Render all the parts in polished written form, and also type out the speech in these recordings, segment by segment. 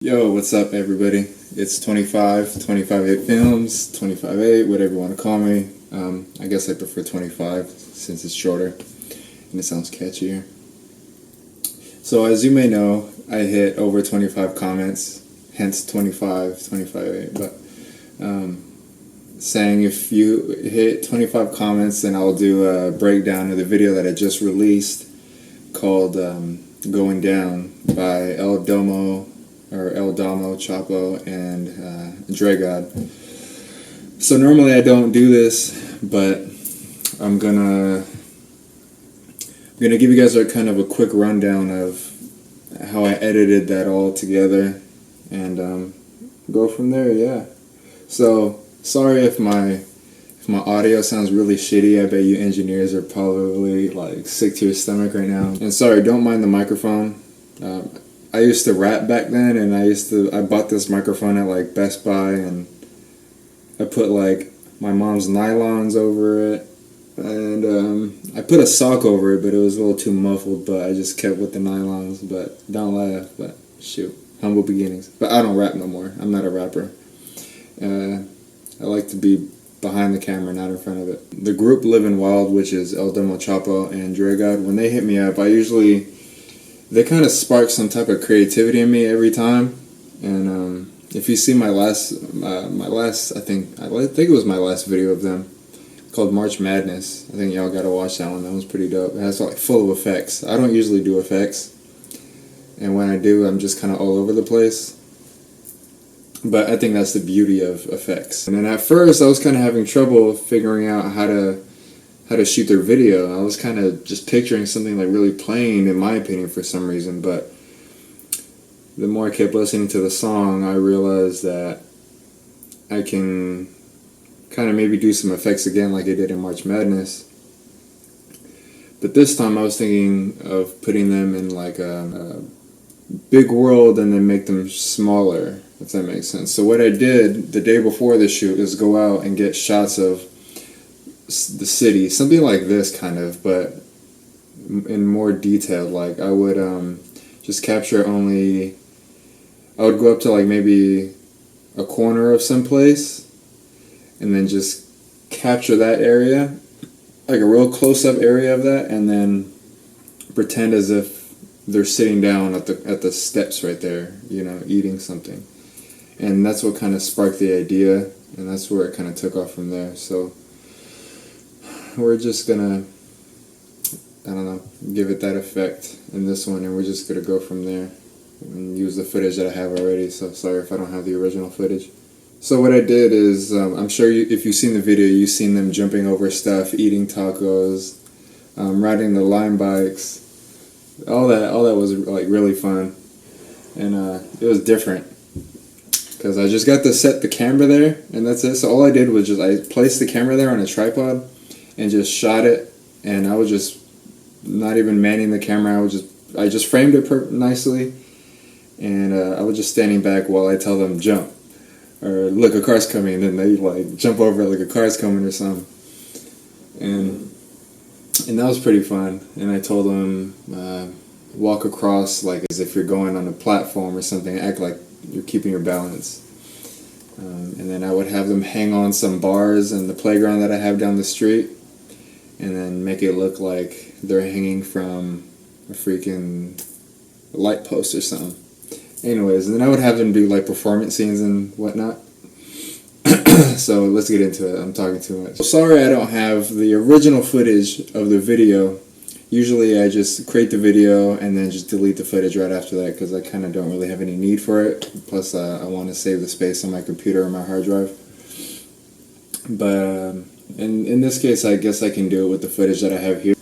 Yo, what's up, everybody? It's 258 Films, 258, whatever you want to call me. I guess I prefer 25 since it's shorter and it sounds catchier. So, as you may know, I hit over 25 comments, hence 258. But saying if you hit 25 comments, then I'll do a breakdown of the video that I just released called Going Down by El Damo Chapo, and Dregod. So normally I don't do this, but I'm gonna give you guys a kind of a quick rundown of how I edited that all together, and go from there. Yeah. So sorry if my audio sounds really shitty. I bet you engineers are probably like sick to your stomach right now. And sorry, don't mind the microphone. I used to rap back then, and I bought this microphone at like Best Buy, and I put like my mom's nylons over it, and I put a sock over it, but it was a little too muffled, but I just kept with the nylons. But don't laugh, but shoot, humble beginnings. But I don't rap no more. I'm not a rapper. I like to be behind the camera, not in front of it. The group Living Wild, which is El Demo Chapo and Dregod, when they hit me up, they kind of spark some type of creativity in me every time. And if you see my last, I think it was my last video of them, called March Madness. I think y'all gotta watch that one. That one's pretty dope. It has like full of effects. I don't usually do effects, and when I do, I'm just kind of all over the place. But I think that's the beauty of effects. And then at first, I was kind of having trouble figuring out how to shoot their video. I was kind of just picturing something like really plain, in my opinion, for some reason. But the more I kept listening to the song, I realized that I can kind of maybe do some effects again like I did in March Madness. But this time I was thinking of putting them in like a big world and then make them smaller, if that makes sense. So what I did the day before the shoot is go out and get shots of the city, something like this kind of, but in more detailed. Like I would just capture I would go up to like maybe a corner of some place and then just capture that area, like a real close-up area of that, and then pretend as if they're sitting down at the steps right there, eating something. And that's what kind of sparked the idea, and that's where it kind of took off from there. So we're just gonna, I don't know, give it that effect in this one, and we're just gonna go from there and use the footage that I have already. So sorry if I don't have the original footage. So what I did is, I'm sure if you've seen the video, you've seen them jumping over stuff, eating tacos, riding the Lime bikes. All that was like really fun, and it was different because I just got to set the camera there, and that's it. So all I did was I placed the camera there on a tripod and just shot it, and I was just not even manning the camera. I just framed it nicely, and I was just standing back while I tell them jump or look, a car's coming, and then they like jump over it like a car's coming or something, and that was pretty fun. And I told them walk across like as if you're going on a platform or something, act like you're keeping your balance. And then I would have them hang on some bars in the playground that I have down the street, and then make it look like they're hanging from a freaking light post or something. Anyways, and then I would have them do like performance scenes and whatnot. So let's get into it. I'm talking too much. Sorry I don't have the original footage of the video. Usually I just create the video and then just delete the footage right after that because I kind of don't really have any need for it. Plus I want to save the space on my computer or my hard drive. But in this case, I guess I can do it with the footage that I have here.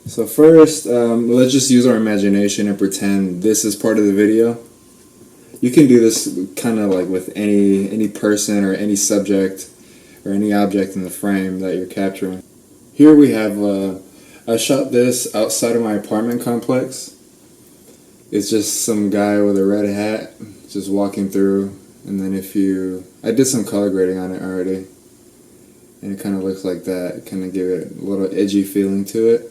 So first, let's just use our imagination and pretend this is part of the video. You can do this kind of like with any person or any subject or any object in the frame that you're capturing. Here we have, I shot this outside of my apartment complex. It's just some guy with a red hat just walking through, and then I did some color grading on it already, and it kind of looks like that. Kind of give it a little edgy feeling to it.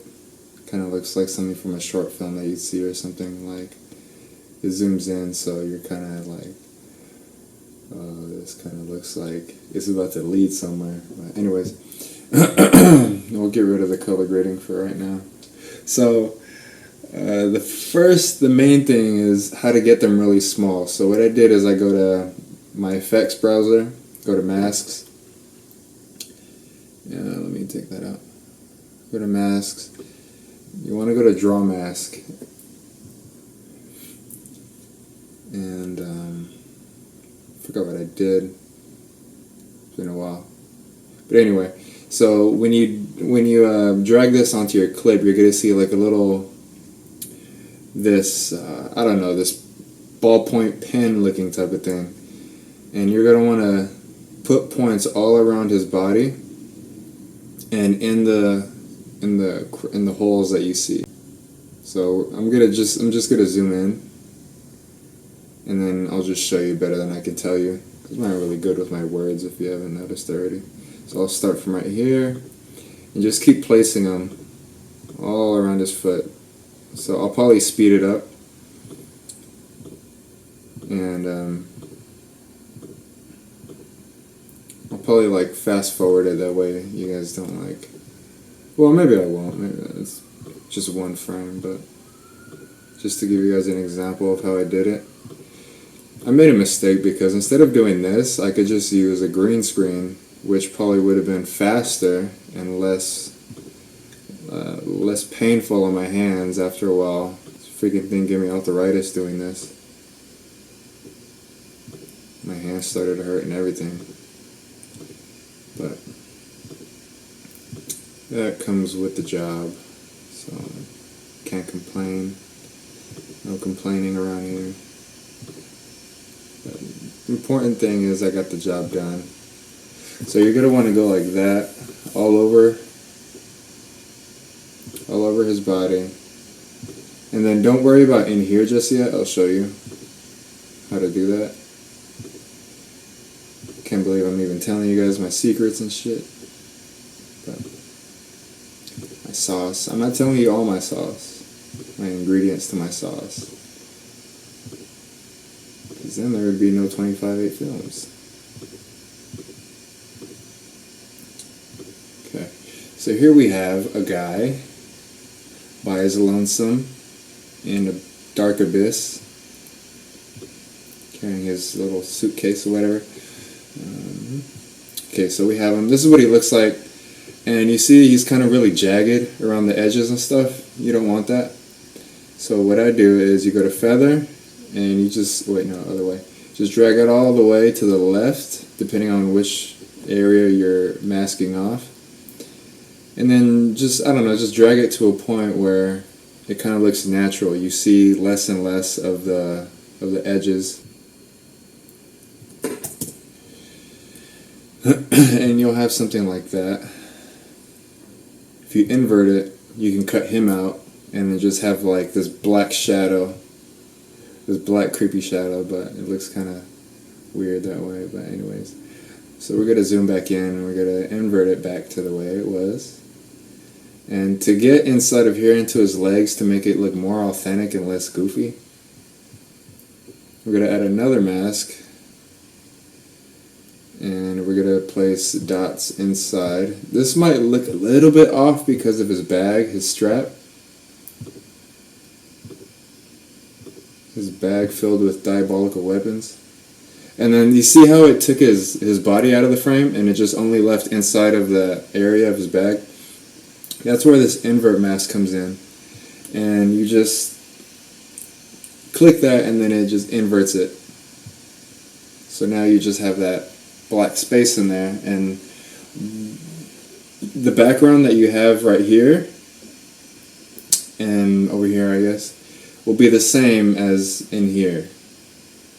Kind of looks like something from a short film that you'd see or something like. it zooms in, so you're kind of like, oh, this kind of looks like it's about to lead somewhere. But anyways, we'll get rid of the color grading for right now. So the main thing is how to get them really small. So what I did is I go to my effects browser, go to masks. Yeah, let me take that out. Go to masks. You want to go to draw mask. And forgot what I did. It's been a while. But anyway, so when you drag this onto your clip, you're gonna see like a little this I don't know, this ballpoint pen looking type of thing, and you're gonna want to put points all around his body and in the holes that you see. So I'm just gonna zoom in, and then I'll just show you better than I can tell you, because I'm not really good with my words if you haven't noticed already. So I'll start from right here and just keep placing them all around his foot. So I'll probably speed it up, and I'll probably like fast forward it, that way you guys don't like, well, maybe I won't, maybe it's just one frame, but just to give you guys an example of how I did it. I made a mistake because instead of doing this, I could just use a green screen, which probably would have been faster and less painful on my hands after a while. This freaking thing gave me arthritis doing this. My hands started to hurt and everything. But that comes with the job, so can't complain. No complaining around here. But the important thing is I got the job done. So you're going to want to go like that all over his body. And then don't worry about in here just yet. I'll show you how to do that. Can't believe I'm even telling you guys my secrets and shit. But my sauce. I'm not telling you all my sauce. My ingredients to my sauce. Because then there would be no 25/8 films. Okay. So here we have a guy by his lonesome in a dark abyss, carrying his little suitcase or whatever. Okay, so we have him. This is what he looks like, and you see he's kind of really jagged around the edges and stuff. You don't want that. So what I do is you go to feather, and you just, wait, no, other way. Just drag it all the way to the left, depending on which area you're masking off. And then just, I don't know, just drag it to a point where it kind of looks natural. You see less and less of the edges. And you'll have something like that. If you invert it, you can cut him out and then just have like this black shadow. This black creepy shadow, but it looks kind of weird that way. But anyways, so we're going to zoom back in and we're going to invert it back to the way it was. And to get inside of here into his legs, to make it look more authentic and less goofy, we're going to add another mask, and we're going to place dots inside. This might look a little bit off because of his bag, his strap. His bag filled with diabolical weapons. And then you see how it took his body out of the frame and it just only left inside of the area of his bag? That's where this invert mask comes in. And you just click that and then it just inverts it. So now you just have that black space in there, and the background that you have right here and over here, I guess, will be the same as in here.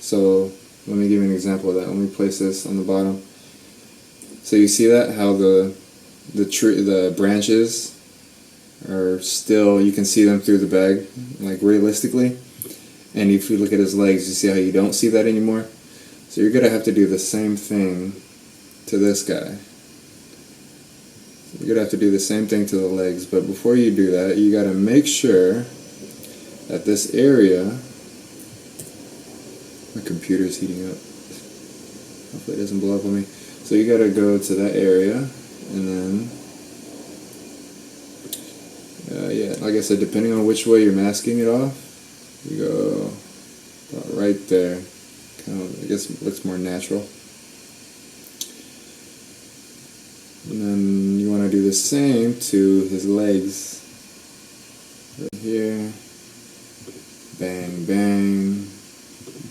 So let me give you an example of that. Let me place this on the bottom. So you see that, how the branches are still, you can see them through the bag, like realistically. And if you look at his legs, you see how you don't see that anymore. So you're going to have to do the same thing to this guy. You're going to have to do the same thing to the legs, but before you do that, you got to make sure that this area My computer's heating up. Hopefully it doesn't blow up on me. So you gotta go to that area, and then, yeah, like I said, depending on which way you're masking it off, you go about right there. Kind of, I guess it looks more natural. And then you want to do the same to his legs. Right here. Bang, bang,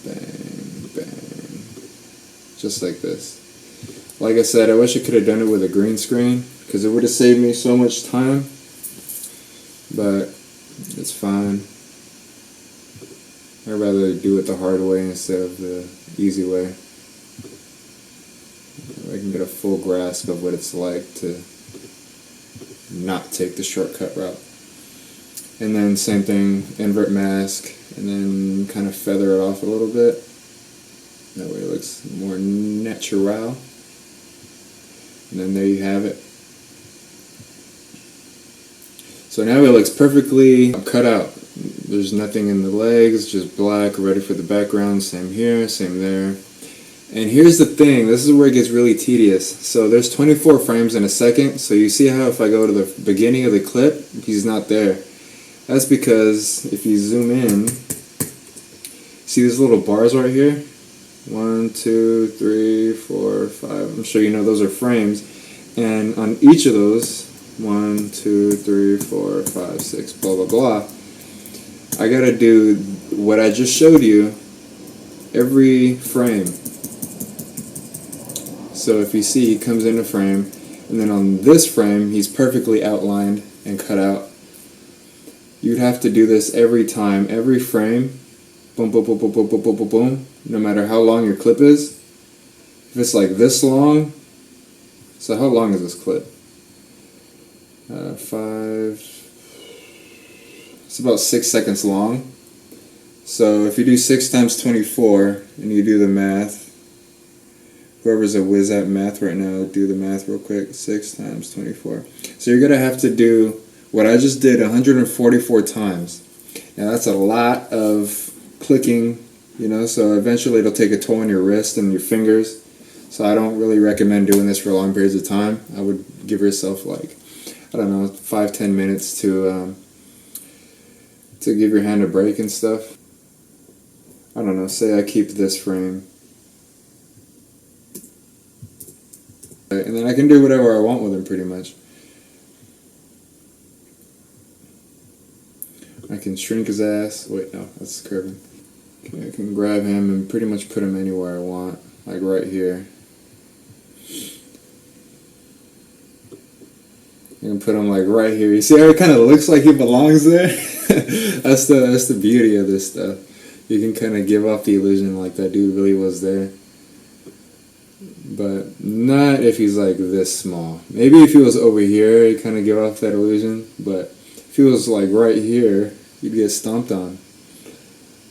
bang, bang. Just like this. Like I said, I wish I could have done it with a green screen, because it would have saved me so much time. But it's fine. I'd rather do it the hard way instead of the easy way. I can get a full grasp of what it's like to not take the shortcut route. And then same thing, invert mask, and then kind of feather it off a little bit. That way it looks more natural. And then there you have it. So now it looks perfectly cut out. There's nothing in the legs, just black, ready for the background. Same here, same there. And here's the thing, this is where it gets really tedious. So there's 24 frames in a second, so you see how if I go to the beginning of the clip, he's not there. That's because if you zoom in, see these little bars right here? 1, 2, 3, 4, 5, I'm sure you know those are frames. And on each of those, 1, 2, 3, 4, 5, 6, blah, blah, blah, I gotta do what I just showed you every frame. So if you see, he comes into frame, and then on this frame, he's perfectly outlined and cut out. You'd have to do this every time, every frame, boom, boom, boom, boom, boom, boom, boom, boom, boom, no matter how long your clip is. If it's like this long, so how long is this clip? 5, it's about 6 seconds long. So if you do 6 times 24, and you do the math, whoever's a whiz at math right now, do the math real quick. 6 times 24. So you're going to have to do what I just did 144 times. Now that's a lot of clicking, you know, so eventually it'll take a toll on your wrist and your fingers. So I don't really recommend doing this for long periods of time. I would give yourself like, I don't know, 5-10 minutes to give your hand a break and stuff. I don't know, say I keep this frame. And then I can do whatever I want with him, pretty much. I can shrink his ass. Wait, no, that's curving. Okay, I can grab him and pretty much put him anywhere I want, like right here. You can put him like right here. You see how it kind of looks like he belongs there? That's the beauty of this stuff. You can kind of give off the illusion like that dude really was there. But not if he's like this small. Maybe if he was over here, he'd kind of give off that illusion. But if he was like right here, you'd get stomped on.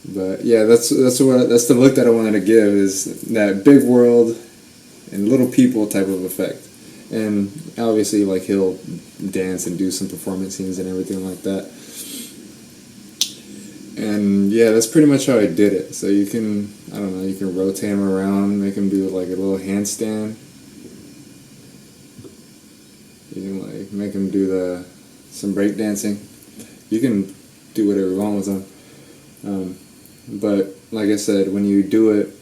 But yeah, that's the look that I wanted to give, is that big world and little people type of effect. And obviously, like, he'll dance and do some performance scenes and everything like that. And yeah, that's pretty much how I did it. So you can, I don't know, you can rotate him around, make him do like a little handstand. You can like make him do some break dancing. You can do whatever you want with him. But like I said, when you do it,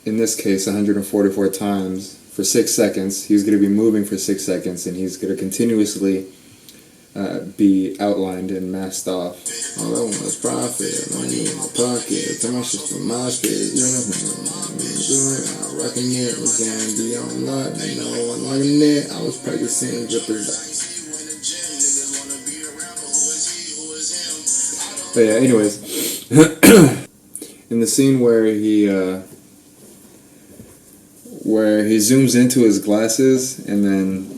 in this case, 144 times for 6 seconds, he's going to be moving for 6 seconds, and he's going to continuously be outlined and masked off. All I want is profit, money in my pocket, turn my shit to my shit, I'm rocking it, we can be on luck, you know, I'm liking it, I was practicing drippers. But yeah, anyways, in the scene where he zooms into his glasses and then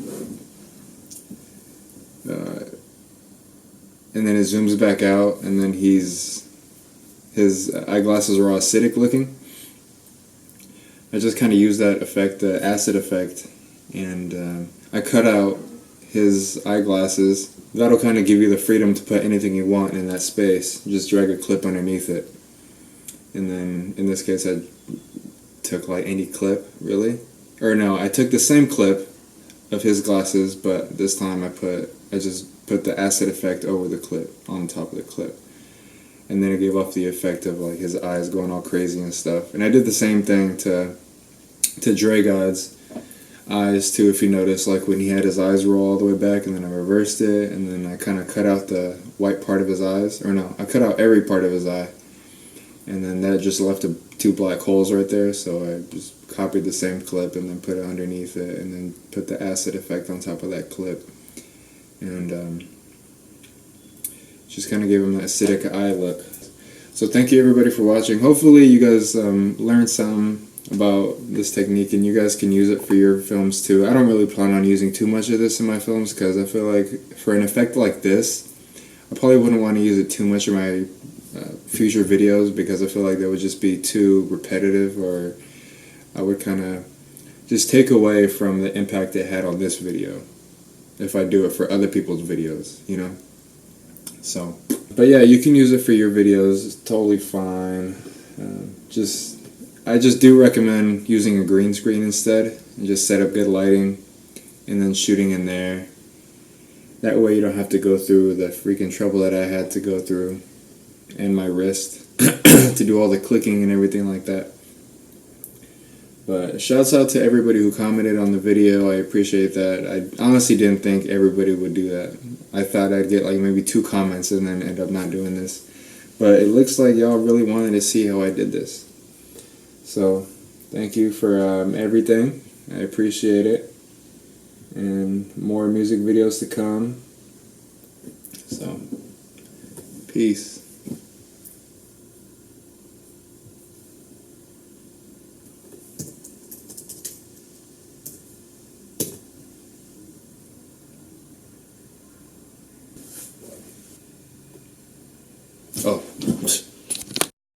it zooms back out, and then his eyeglasses are all acidic looking. I just kind of used that effect, the acid effect, and I cut out his eyeglasses. That'll kind of give you the freedom to put anything you want in that space. Just drag a clip underneath it. and then in this case I took like any clip, really. Or no, I took the same clip of his glasses, but this time I just put the acid effect over the clip, on top of the clip. And then it gave off the effect of like his eyes going all crazy and stuff. And I did the same thing to Dre God's eyes too, if you notice, like when he had his eyes roll all the way back, and then I reversed it, and then I kind of cut out the white part of his eyes. Or no, I cut out every part of his eye. And then that just left two black holes right there, so I just copied the same clip and then put it underneath it, and then put the acid effect on top of that clip. And just kind of gave him that acidic eye look. So thank you everybody for watching. Hopefully you guys learned something about this technique, and you guys can use it for your films too. I don't really plan on using too much of this in my films, because I feel like for an effect like this, I probably wouldn't want to use it too much in my future videos, because I feel like that would just be too repetitive, or I would kind of just take away from the impact it had on this video if I do it for other people's videos, you know? So, but yeah, you can use it for your videos. It's totally fine. I just do recommend using a green screen instead, and just set up good lighting and then shooting in there. That way you don't have to go through the freaking trouble that I had to go through and my wrist to do all the clicking and everything like that. But shouts out to everybody who commented on the video. I appreciate that. I honestly didn't think everybody would do that. I thought I'd get like maybe 2 comments and then end up not doing this. But it looks like y'all really wanted to see how I did this. So thank you for everything. I appreciate it. And more music videos to come. So, peace. Oh.